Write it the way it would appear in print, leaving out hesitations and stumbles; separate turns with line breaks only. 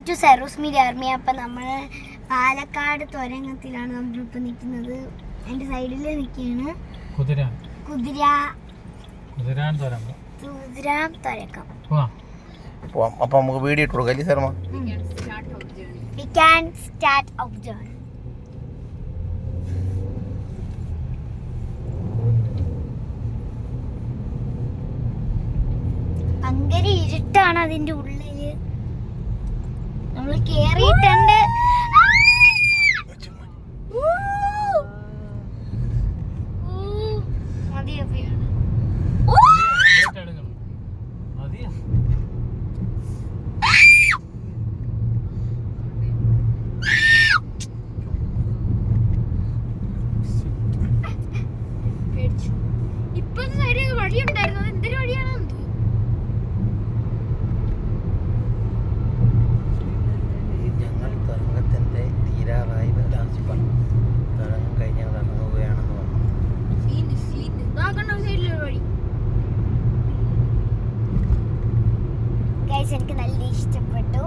To Seru's media army. അപ്പം നമ്മൾ പാലക്കാട് തുരങ്കത്തിലാണ് നമ്മളിപ്പോൾ നിൽക്കുന്നത്. എൻ്റെ സൈഡിൽ നിൽക്കുകയാണ് കുതിരാൻ തുരങ്കം.
അപ്പൊ നമുക്ക് വീഡിയോ ഇട്ടു കൊടുക്കാം. Sharma
We can start our journey. ഭയങ്കര ഇരുട്ടാണ് അതിന്റെ ഉള്ളില്. നമ്മൾ കേറിയിട്ടുണ്ട്. ഇപ്പത്തെ സൈഡിൽ വഴി ഉണ്ടായിരുന്നു. എന്തൊരു വഴിയാണ്
ഞങ്ങൾ തുരങ്കത്തിന്റെ തീരാറായി താമസിപ്പാണ്. തുരങ്കം കഴിഞ്ഞാൽ ഇറങ്ങുകയാണെന്ന് പറഞ്ഞു.
എനിക്ക് നല്ല ഇഷ്ടപ്പെട്ടു.